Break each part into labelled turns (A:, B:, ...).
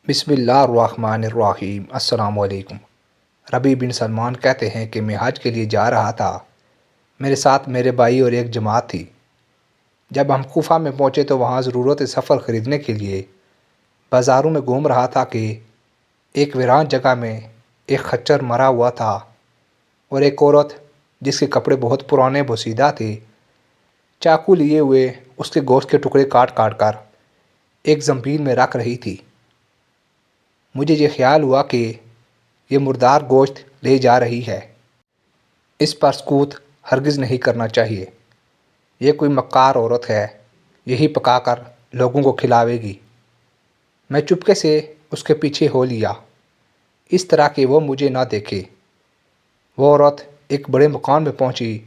A: بسم اللہ الرحمن الرحیم۔ السلام علیکم۔ ربیع بن سلمان کہتے ہیں کہ میں حج کے لیے جا رہا تھا۔ میرے ساتھ میرے بھائی اور ایک جماعت تھی۔ جب ہم کوفہ میں پہنچے تو وہاں ضرورت سفر خریدنے کے لیے بازاروں میں گھوم رہا تھا کہ ایک ویران جگہ میں ایک خچر مرا ہوا تھا اور ایک عورت جس کے کپڑے بہت پرانے بوسیدہ تھے چاقو لیے ہوئے اس کے گوشت کے ٹکڑے کاٹ کاٹ کر ایک زنبیل میں رکھ رہی تھی۔ مجھے یہ خیال ہوا کہ یہ مردار گوشت لے جا رہی ہے، اس پر سکوت ہرگز نہیں کرنا چاہیے۔ یہ کوئی مکار عورت ہے، یہی پکا کر لوگوں کو کھلاوے گی۔ میں چپکے سے اس کے پیچھے ہو لیا، اس طرح کہ وہ مجھے نہ دیکھے۔ وہ عورت ایک بڑے مکان میں پہنچی،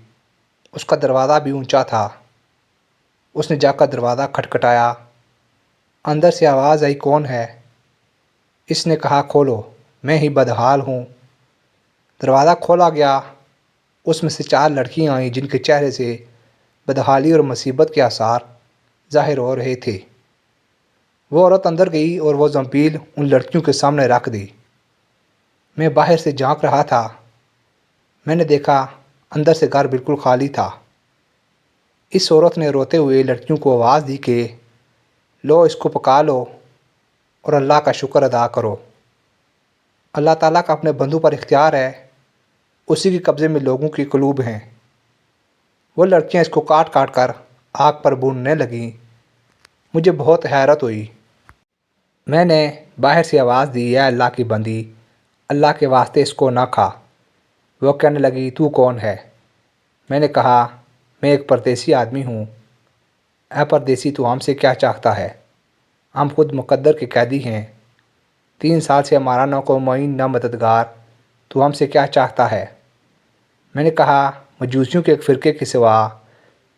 A: اس کا دروازہ بھی اونچا تھا۔ اس نے جا کر دروازہ کھٹکھٹایا۔ اندر سے آواز آئی، کون ہے؟ اس نے کہا، کھولو، میں ہی بدحال ہوں۔ دروازہ کھولا گیا۔ اس میں سے 4 لڑکیاں آئیں جن کے چہرے سے بدحالی اور مصیبت کے آثار ظاہر ہو رہے تھے۔ وہ عورت اندر گئی اور وہ زنبیل ان لڑکیوں کے سامنے رکھ دی۔ میں باہر سے جھانک رہا تھا۔ میں نے دیکھا اندر سے گھر بالکل خالی تھا۔ اس عورت نے روتے ہوئے لڑکیوں کو آواز دی کہ لو، اس کو پکا لو اور اللہ کا شکر ادا کرو۔ اللہ تعالیٰ کا اپنے بندوں پر اختیار ہے، اسی کے قبضے میں لوگوں کی قلوب ہیں۔ وہ لڑکیاں اس کو کاٹ کاٹ کر آگ پر بھوننے لگیں۔ مجھے بہت حیرت ہوئی۔ میں نے باہر سے آواز دی، اے اللہ کی بندی، اللہ کے واسطے اس کو نہ کھا۔ وہ کہنے لگی، تو کون ہے؟ میں نے کہا، میں ایک پردیسی آدمی ہوں۔ اے پردیسی، تو ہم سے کیا چاہتا ہے؟ ہم خود مقدر کے قیدی ہیں۔ 3 سال سے ہمارا نہ کوئی معین نہ مددگار، تو ہم سے کیا چاہتا ہے؟ میں نے کہا، مجوسیوں کے ایک فرقے کے سوا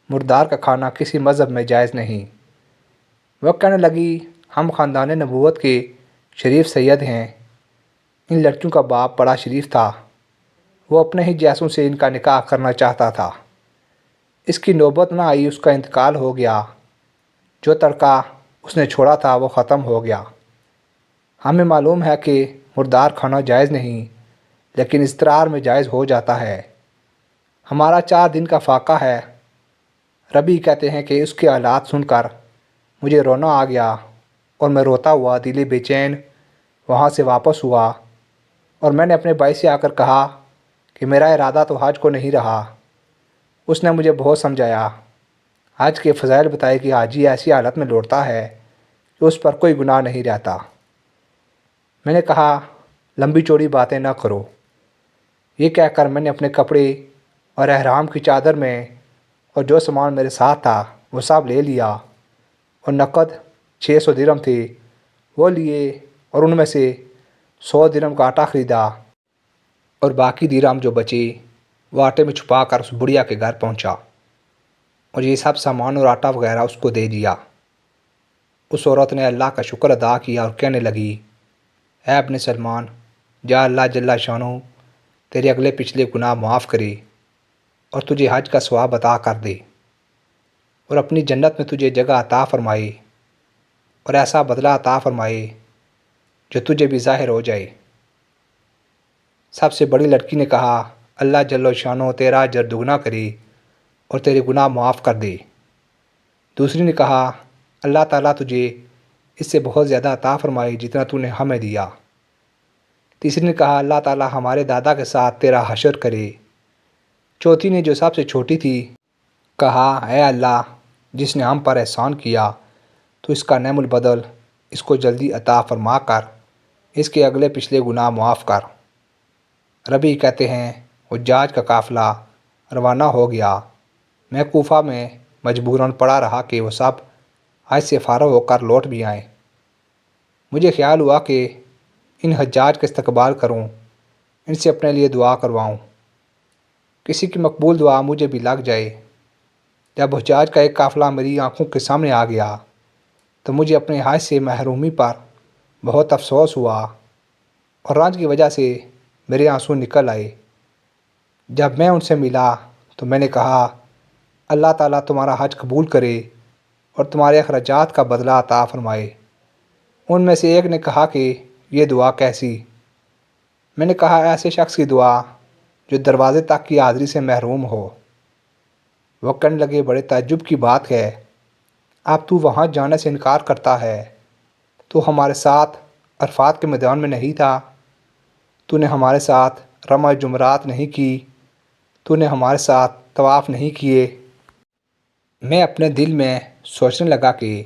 A: مردار کا کھانا کسی مذہب میں جائز نہیں۔ وہ کہنے لگی، ہم خاندان نبوت کے شریف سید ہیں۔ ان لڑکیوں کا باپ بڑا شریف تھا، وہ اپنے ہی جیسوں سے ان کا نکاح کرنا چاہتا تھا۔ اس کی نوبت نہ آئی، اس کا انتقال ہو گیا۔ جو تڑکا اس نے چھوڑا تھا وہ ختم ہو گیا۔ ہمیں معلوم ہے کہ مردار کھانا جائز نہیں، لیکن اضطرار میں جائز ہو جاتا ہے۔ ہمارا 4 دن کا فاقہ ہے۔ ربیع کہتے ہیں کہ اس کے حالات سن کر مجھے رونا آ گیا اور میں روتا ہوا دل بے چین وہاں سے واپس ہوا، اور میں نے اپنے بھائی سے آ کر کہا کہ میرا ارادہ تو حج کو نہیں رہا۔ اس نے مجھے بہت سمجھایا، حج کے فضائل بتائے کہ حاجی ایسی حالت میں لوٹتا ہے کہ اس پر کوئی گناہ نہیں رہتا۔ میں نے کہا، لمبی چوڑی باتیں نہ کرو۔ یہ کہہ کر میں نے اپنے کپڑے اور احرام کی چادر میں اور جو سامان میرے ساتھ تھا وہ سب لے لیا، اور نقد 600 درہم تھے وہ لیے، اور ان میں سے 100 درہم کا آٹا خریدا، اور باقی درہم جو بچے وہ آٹے میں چھپا کر اس بڑھیا کے گھر پہنچا، اور یہ سب سامان اور آٹا وغیرہ اس کو دے دیا۔ اس عورت نے اللہ کا شکر ادا کیا اور کہنے لگی، اے ابن سلمان، جا اللہ جل شانہ تیرے اگلے پچھلے گناہ معاف کرے اور تجھے حج کا ثواب عطا کر دے، اور اپنی جنت میں تجھے جگہ عطا فرمائے، اور ایسا بدلہ عطا فرمائے جو تجھے بھی ظاہر ہو جائے۔ سب سے بڑی لڑکی نے کہا، اللہ جل شانہ تیرا اجر دگنا کرے اور تیرے گناہ معاف کر دے۔ دوسری نے کہا، اللہ تعالیٰ تجھے اس سے بہت زیادہ عطا فرمائے جتنا تو نے ہمیں دیا۔ تیسری نے کہا، اللہ تعالیٰ ہمارے دادا کے ساتھ تیرا حشر کرے۔ چوتھی نے، جو سب سے چھوٹی تھی، کہا، اے اللہ، جس نے ہم پر احسان کیا تو اس کا نعم البدل اس کو جلدی عطا فرما کر اس کے اگلے پچھلے گناہ معاف کر۔ ربیع کہتے ہیں، حجاج کا قافلہ روانہ ہو گیا۔ میں کوفہ میں مجبوراً پڑا رہا کہ وہ سب حج سے فارغ ہو کر لوٹ بھی آئیں۔ مجھے خیال ہوا کہ ان حجاج کا استقبال کروں، ان سے اپنے لیے دعا کرواؤں، کسی کی مقبول دعا مجھے بھی لگ جائے۔ جب حجاج کا ایک قافلہ میری آنکھوں کے سامنے آ گیا تو مجھے اپنے حج سے محرومی پر بہت افسوس ہوا، اور رنج کی وجہ سے میرے آنسو نکل آئے۔ جب میں ان سے ملا تو میں نے کہا، اللہ تعالیٰ تمہارا حج قبول کرے اور تمہارے اخراجات کا بدلہ عطا فرمائے۔ ان میں سے ایک نے کہا کہ یہ دعا کیسی؟ میں نے کہا ایسے شخص کی دعا جو دروازے تک کی حاضری سے محروم ہو۔ وہ کہنے لگے بڑے تعجب کی بات ہے، اب تو وہاں جانے سے انکار کرتا ہے؟ تو ہمارے ساتھ عرفات کے میدان میں نہیں تھا؟ تو نے ہمارے ساتھ رمح جمرات نہیں کی؟ تو نے ہمارے ساتھ طواف نہیں کیے؟ میں اپنے دل میں سوچنے لگا کہ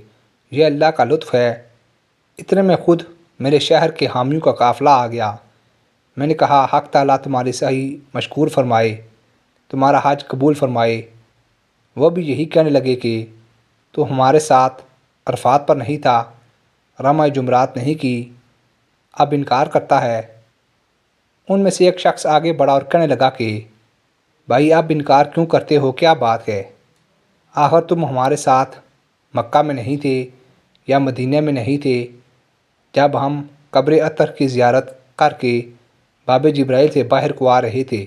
A: یہ اللہ کا لطف ہے۔ اتنے میں خود میرے شہر کے حامیوں کا قافلہ آ گیا۔ میں نے کہا حق تعالیٰ تمہاری صحیح مشکور فرمائے، تمہارا حج قبول فرمائے۔ وہ بھی یہی کہنے لگے کہ تو ہمارے ساتھ عرفات پر نہیں تھا، رمح جمرات نہیں کی، اب انکار کرتا ہے۔ ان میں سے ایک شخص آگے بڑھا اور کہنے لگا کہ بھائی اب انکار کیوں کرتے ہو، کیا بات ہے؟ آخر تم ہمارے ساتھ مکہ میں نہیں تھے یا مدینہ میں نہیں تھے جب ہم قبر اطہر کی زیارت کر کے باب جبرائیل سے باہر کو آ رہے تھے؟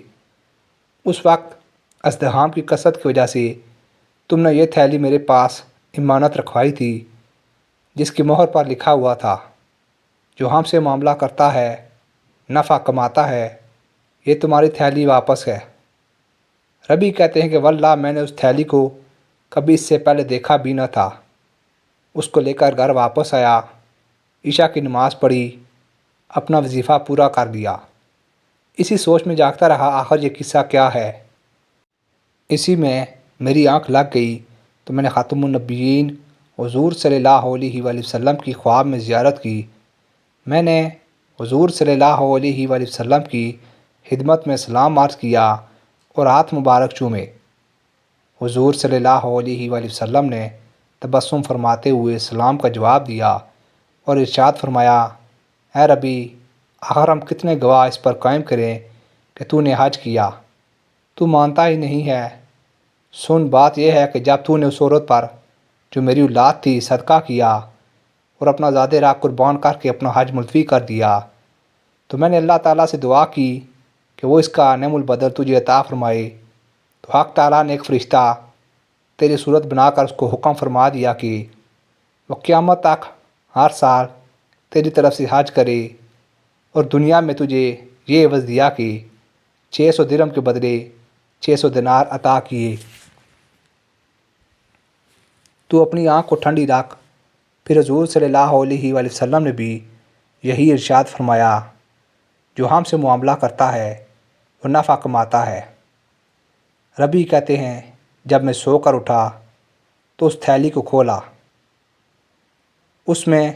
A: اس وقت ازدحام کی کثرت کی وجہ سے تم نے یہ تھیلی میرے پاس امانت رکھوائی تھی جس کی مہر پر لکھا ہوا تھا جو ہم سے معاملہ کرتا ہے نفع کماتا ہے، یہ تمہاری تھیلی واپس ہے۔ ربی کہتے ہیں کہ واللہ میں نے اس تھیلی کو کبھی اس سے پہلے دیکھا بھی نہ تھا۔ اس کو لے کر گھر واپس آیا، عشاء کی نماز پڑھی، اپنا وظیفہ پورا کر دیا۔ اسی سوچ میں جاگتا رہا آخر یہ قصہ کیا ہے۔ اسی میں میری آنکھ لگ گئی تو میں نے خاتم النبیین حضور صلی اللہ علیہ وآلہ وسلم کی خواب میں زیارت کی۔ میں نے حضور صلی اللہ علیہ وآلہ وسلم کی خدمت میں سلام عرض کیا اور ہاتھ مبارک چومے۔ حضور صلی اللہ علیہ وآلہ وسلم نے تبسم فرماتے ہوئے سلام کا جواب دیا اور ارشاد فرمایا، اے ربی، آخر ہم کتنے گواہ اس پر قائم کریں کہ تو نے حج کیا، تو مانتا ہی نہیں ہے۔ سن، بات یہ ہے کہ جب تو نے اس عورت پر جو میری اولاد تھی صدقہ کیا اور اپنا زاد راہ قربان کر کے اپنا حج ملتوی کر دیا تو میں نے اللہ تعالیٰ سے دعا کی کہ وہ اس کا نعم البدل تجھے عطا فرمائے۔ تو حق تعالیٰ نے ایک فرشتہ تیری صورت بنا کر اس کو حکم فرما دیا کہ وہ قیامت تک ہر سال تیری طرف سے حج کرے، اور دنیا میں تجھے یہ عوض دیا کہ 600 درہم کے بدلے 600 دینار عطا کیے۔ تو اپنی آنکھ کو ٹھنڈی رکھ۔ پھر حضور صلی اللہ علیہ وآلہ وسلم نے بھی یہی ارشاد فرمایا، جو ہم سے معاملہ کرتا ہے وہ نفع کماتا ہے۔ ربی کہتے ہیں جب میں سو کر اٹھا تو اس تھیلی کو کھولا، اس میں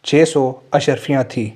A: 600 اشرفیاں تھیں۔